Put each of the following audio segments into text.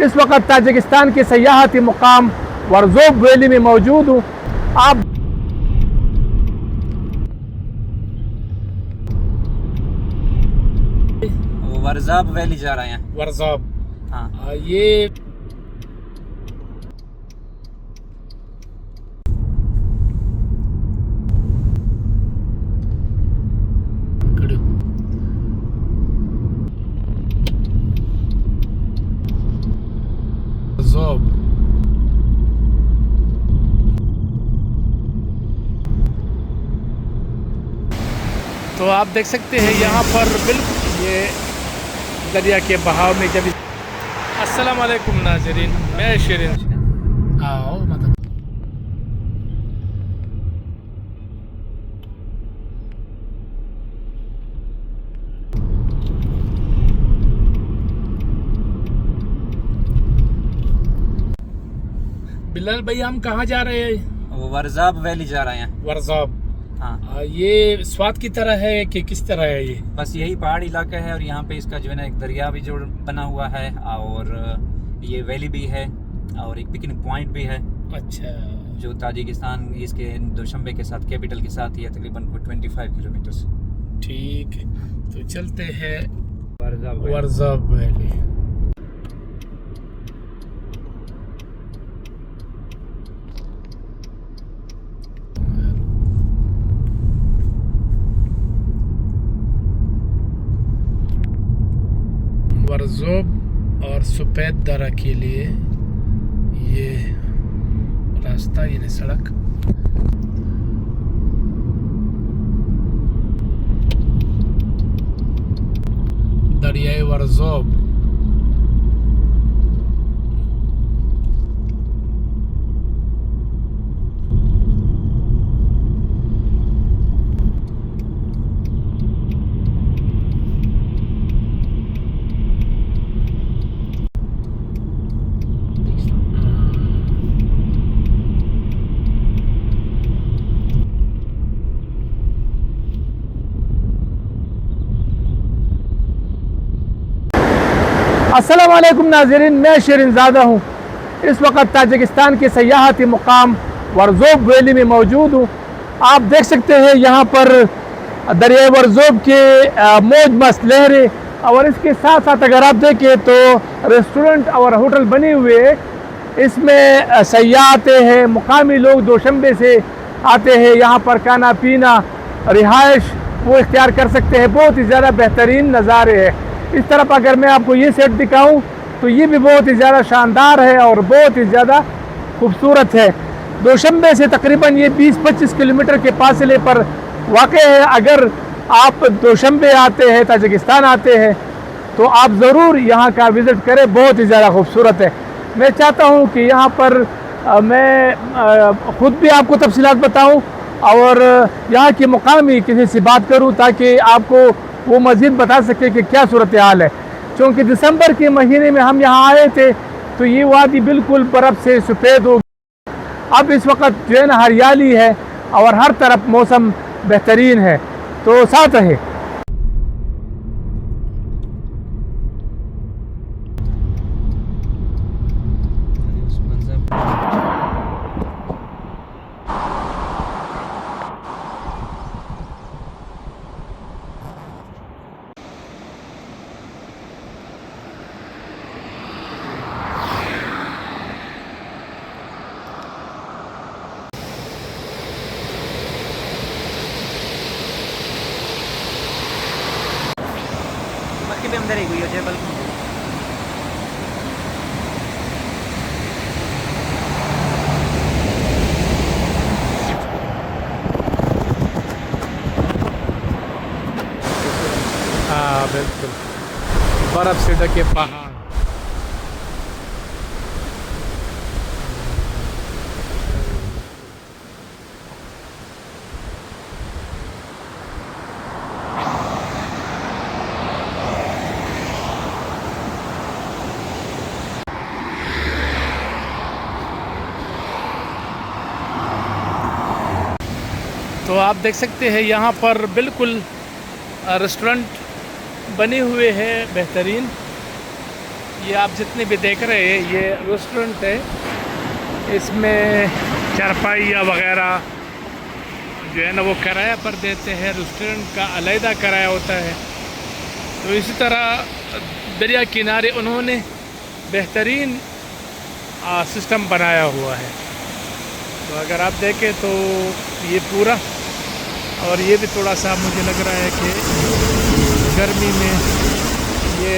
इस वक्त ताजिकिस्तान के सयाहती मुकाम वर्जोब वैली में मौजूद हूँ। आप वर्जाब वैली जा रहे हैं। वर्जोब, हाँ, ये वर्जोब तो आप देख सकते हैं यहाँ पर बिल्कुल ये दरिया के बहाव में जब अस्सलाम वालेकुम नाज़रीन, मैं शिरीन आओ मतलब बिलाल भाई, हम कहाँ जा रहे हैं? वो वर्जाब वैली जा रहे हैं। वर्जोब। हाँ, ये स्वाद की तरह है कि किस तरह है ये? बस यही पहाड़ी इलाका है और यहाँ पे इसका जो है ना एक दरिया भी जो बना हुआ है और ये वैली भी है और एक पिकनिक पॉइंट भी है अच्छा, जो ताजिकिस्तान इसके दुशंबे के साथ कैपिटल के साथ ही है, तकरीबन 25 किलोमीटर। ठीक है, तो चलते हैं वर्जाब वर्जोब वैली। वर्जोब और सफ़ेद दरा के लिए ये रास्ता, यानी सड़क दरियाए वर्जोब। अस्सलाम वालेकुम नाज़रीन, मैं शिरीनज़ादा हूँ। इस वक्त ताजिकिस्तान के सयाहती मुकाम वर्जोब वैली में मौजूद हूँ। आप देख सकते हैं यहाँ पर दरिया वर्जोब के मौज मस्त लहरें, और इसके साथ साथ अगर आप देखें तो रेस्टोरेंट और होटल बने हुए हैं। इसमें सयाह आते हैं, मुकामी लोग दोशंबे से आते हैं, यहाँ पर खाना पीना रिहाइश वो इख्तियार कर सकते हैं। बहुत ही ज़्यादा बेहतरीन नज़ारे हैं। इस तरफ अगर मैं आपको ये सेट दिखाऊं तो ये भी बहुत ही ज़्यादा शानदार है और बहुत ही ज़्यादा खूबसूरत है। दोशंबे से तकरीबन ये 20-25 किलोमीटर के फासले पर वाक़ है। अगर आप दोशंबे आते हैं, ताजिकिस्तान आते हैं, तो आप ज़रूर यहाँ का विज़िट करें, बहुत ही ज़्यादा खूबसूरत है। मैं चाहता हूँ कि यहाँ पर मैं ख़ुद भी आपको तफसीलात बताऊँ और यहाँ की मुकामी किसी से बात करूँ ताकि आपको वो मज़ीद बता सके कि क्या सूरत हाल है। क्योंकि दिसंबर के महीने में हम यहाँ आए थे तो ये वादी बिल्कुल बर्फ़ से सफ़ेद हो गई। अब इस वक्त जो है ना हरियाली है और हर तरफ मौसम बेहतरीन है। तो साथ रहे। भी अंदर ही हुई है जबल। हाँ बिल्कुल, बर्फ़ से ढके पहाड़। तो आप देख सकते हैं यहाँ पर बिल्कुल रेस्टोरेंट बने हुए हैं बेहतरीन। ये आप जितने भी देख रहे हैं ये रेस्टोरेंट है, इसमें चारपाइयाँ वगैरह जो है ना वो किराया पर देते हैं, रेस्टोरेंट का अलहदा किराया होता है। तो इसी तरह दरिया किनारे उन्होंने बेहतरीन सिस्टम बनाया हुआ है। तो अगर आप देखें तो ये पूरा, और ये भी थोड़ा सा मुझे लग रहा है कि गर्मी में ये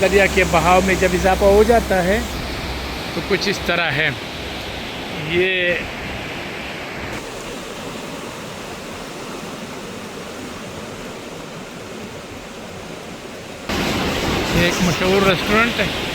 दरिया के बहाव में जब इजाफा हो जाता है तो कुछ इस तरह है। ये एक मशहूर रेस्टोरेंट है।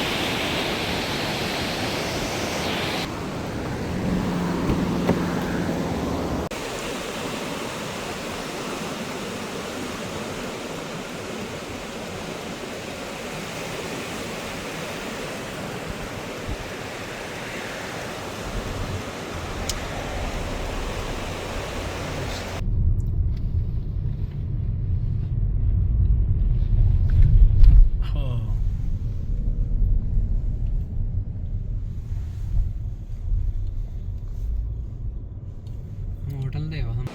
होटल दे वहाँ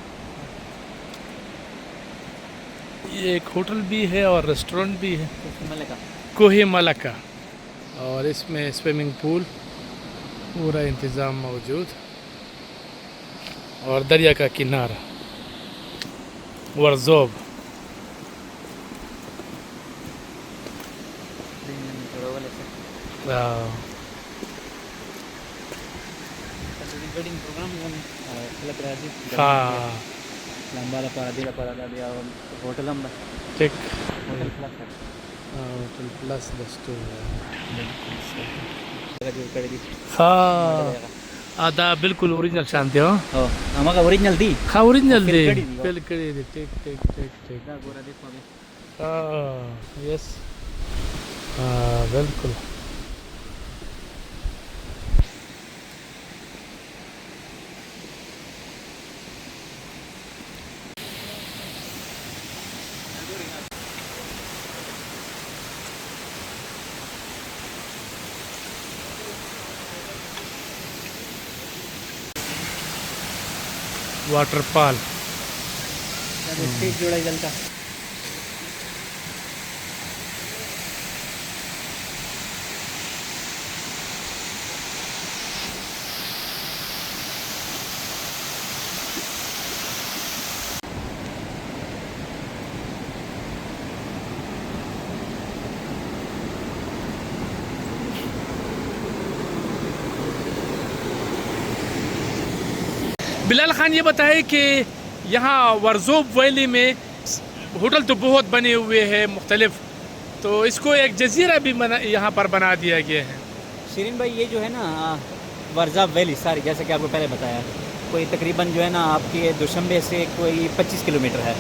ये एक होटल भी है और रेस्टोरेंट भी है, मलका। कोही मलका, और इसमें स्विमिंग पूल पूरा इंतज़ाम मौजूद, और दरिया का किनारा वर्जोब। हाँ lambaला parada dia hotel lamba ठीक, hotel plus होटल प्लस दोस्तों। है हाँ आधा बिल्कुल ओरिजिनल शांति हो। oh amaga original di हाँ ओरिजिनल दे Pilkadi दी। पिलकड़ी दे, ठीक ठीक ठीक ठीक। da gora dekho abhi हाँ यस, हाँ बिल्कुल। वाटरफॉल स्टेज जोड़ा इधर का बिलाल खान ये बताए कि यहाँ वर्जोब वैली में होटल तो बहुत बने हुए हैं मुख्तलिफ, तो इसको एक जजीरा भी यहाँ पर बना दिया गया है। शिरीन भाई ये जो है ना वर्जाब वैली सारी, जैसे कि आपको पहले बताया, कोई तकरीबन जो है ना आपके दुशंबे से कोई 25 किलोमीटर है,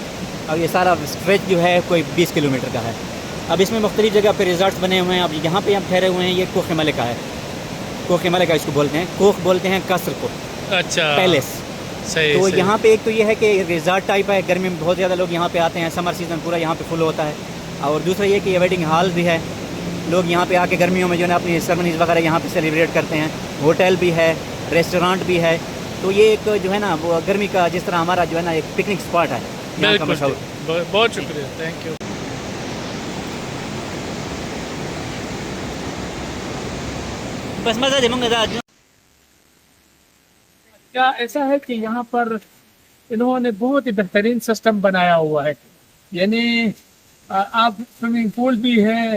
और ये सारा स्ट्रेच जो है कोई 20 किलोमीटर का है। अब इसमें मुख्तलिफ जगह पे रिजॉर्ट्स बने हुए हैं। अब यहाँ पे हम ठहरे हुए हैं, ये कोख मलिका है, कोख मलिका इसको बोलते हैं, कोख बोलते हैं कसर को, अच्छा पैलेस। सही, तो सही। यहाँ पे एक तो ये है कि रिजॉर्ट टाइप है, गर्मी में बहुत ज़्यादा लोग यहाँ पे आते हैं, समर सीज़न पूरा यहाँ पे फुल होता है। और दूसरा ये कि ये वेडिंग हॉल भी है, लोग यहाँ पे आके गर्मियों में जो है अपनी सेरेमनीज़ वगैरह यहाँ पे सेलिब्रेट करते हैं। होटल भी है, रेस्टोरेंट भी है। तो ये एक जो है ना वो गर्मी का जिस तरह हमारा जो है ना एक पिकनिक स्पॉट है यहाँ का मशहूर। बहुत शुक्रिया, थैंक यू। बस मज़ा दे मंगा क्या ऐसा है कि यहाँ पर इन्होंने बहुत ही बेहतरीन सिस्टम बनाया हुआ है, यानी आप स्विमिंग पूल भी है,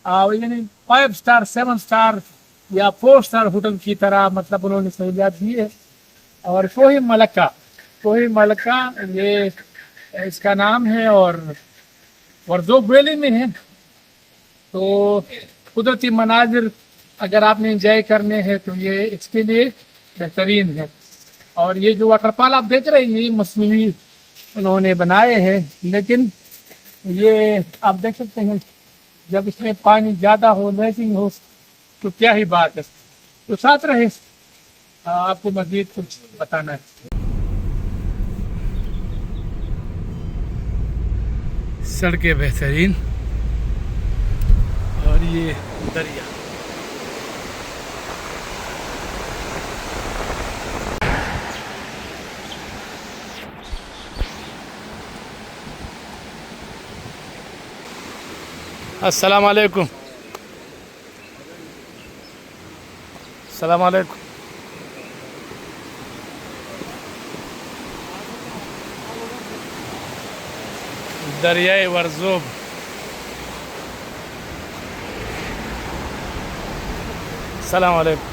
यानी 5 स्टार 7 स्टार या 4 स्टार होटल की तरह मतलब उन्होंने सहूलियात दी है। और कोही मलका ये इसका नाम है, और वर्जोब वैली में है। तो कुदरती मनाजिर अगर आपने एंजॉय करने हैं तो ये इसके लिए बेहतरीन है। और ये जो वाटरफॉल आप देख रहे हैं ये मसनूई उन्होंने बनाए हैं, लेकिन ये आप देख सकते हैं जब इसमें पानी ज़्यादा हो, लेकिन हो, तो क्या ही बात है। तो साथ रहे, आपको मज़ीद कुछ बताना है। सड़कें बेहतरीन, और और ये दरिया। अस्सलाम वालेकुम। अस्सलाम वालेकुम। दरियाए वर्जोब। अस्सलाम वालेकुम।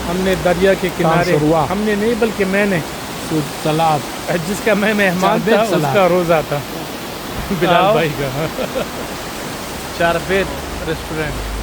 हमने दरिया के किनारे, हमने नहीं बल्कि मैंने सलाद जिसका मैं मेहमान था उसका रोज़ा था, बिलाल भाई का। चारफेत रेस्टोरेंट।